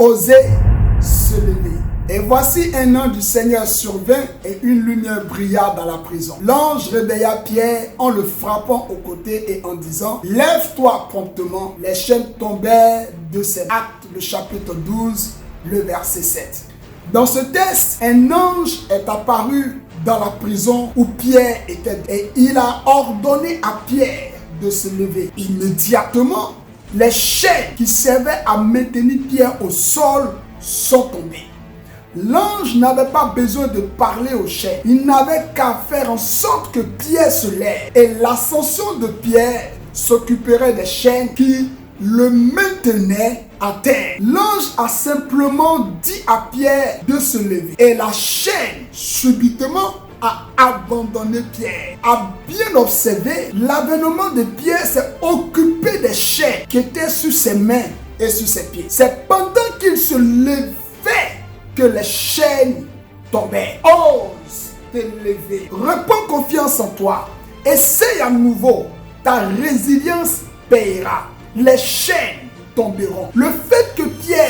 Osez se lever. Et voici un ange du Seigneur survint et une lumière brilla dans la prison. L'ange réveilla Pierre en le frappant au côté et en disant « Lève-toi promptement ». Les chaînes tombèrent de ses Actes, le chapitre 12, le verset 7. Dans ce texte, un ange est apparu dans la prison où Pierre était et il a ordonné à Pierre de se lever. Immédiatement, les chaînes qui servaient à maintenir Pierre au sol sont tombées. L'ange n'avait pas besoin de parler aux chaînes. Il n'avait qu'à faire en sorte que Pierre se lève. Et l'ascension de Pierre s'occuperait des chaînes qui le maintenaient à terre. L'ange a simplement dit à Pierre de se lever. Et la chaîne, subitement, a abandonné Pierre. À bien observer, l'avènement de Pierre s'est occupé des chaînes qui étaient sur ses mains et sur ses pieds. C'est pendant qu'il se levait que les chaînes tombaient. Ose te lever. Reprends confiance en toi. Essaye à nouveau. Ta résilience payera. Les chaînes tomberont. Le fait que Pierre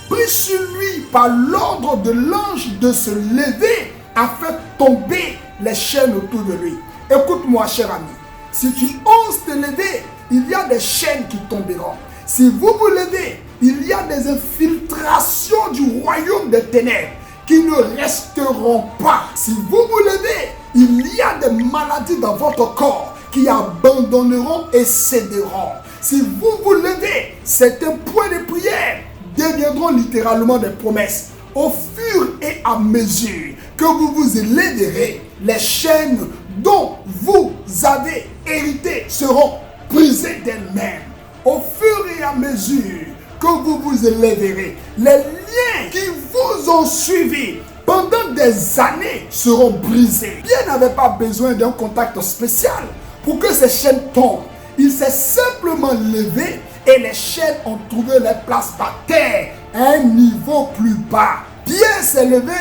prit sur lui par l'ordre de l'ange de se lever a fait tomber les chaînes autour de lui. Écoute-moi, cher ami. Si tu oses te lever, il y a des chaînes qui tomberont. Si vous vous levez, il y a des infiltrations du royaume des ténèbres qui ne resteront pas. Si vous vous levez, il y a des maladies dans votre corps qui abandonneront et céderont. Si vous vous levez, certains points de prière deviendront littéralement des promesses. Au fur et à mesure que vous vous élèverez, les chaînes dont vous avez hérité seront brisées d'elles-mêmes. Au fur et à mesure que vous vous élèverez, les liens qui vous ont suivi pendant des années seront brisés. Pierre n'avait pas besoin d'un contact spécial pour que ces chaînes tombent. Il s'est simplement levé et les chaînes ont trouvé leur place par terre à un niveau plus bas. Pierre s'est levé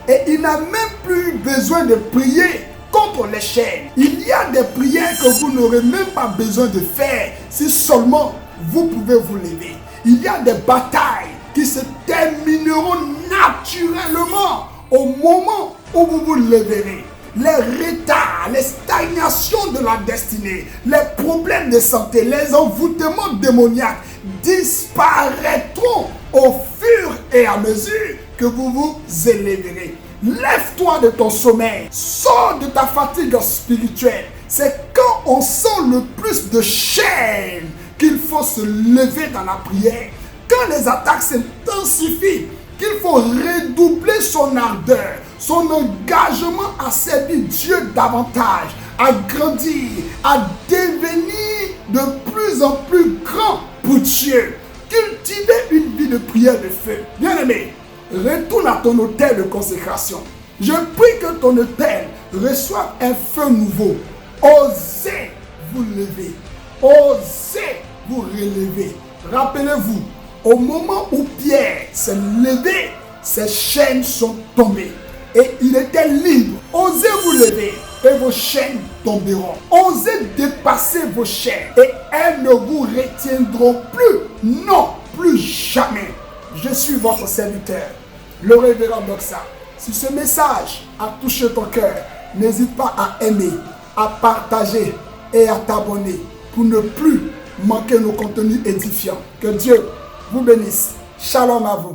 et il n'a même plus besoin de prier contre les chaînes. Il y a des prières que vous n'aurez même pas besoin de faire si seulement vous pouvez vous lever. Il y a des batailles qui se termineront naturellement au moment où vous vous leverez. Les retards, les stagnations de la destinée, les problèmes de santé, les envoûtements démoniaques disparaîtront au fur et à mesure que vous vous élèverez. Lève-toi de ton sommeil, sors de ta fatigue spirituelle. C'est quand on sent le plus de chaînes qu'il faut se lever dans la prière. Quand les attaques s'intensifient, qu'il faut redoubler son ardeur, son engagement à servir Dieu davantage, à grandir, à devenir de plus en plus grand pour Dieu. Cultiver une vie de prière de feu. Bien-aimé, retourne à ton autel de consécration. Je prie que ton autel reçoive un feu nouveau. Osez vous lever. Osez vous relever. Rappelez-vous, au moment où Pierre s'est levé, ses chaînes sont tombées. Et il était libre. Osez vous lever et vos chaînes tomberont. Osez dépasser vos chaînes et elles ne vous retiendront plus. Non, plus jamais. Je suis votre serviteur, le révérend Doxa. Si ce message a touché ton cœur, n'hésite pas à aimer, à partager et à t'abonner pour ne plus manquer nos contenus édifiants. Que Dieu vous bénisse. Shalom à vous.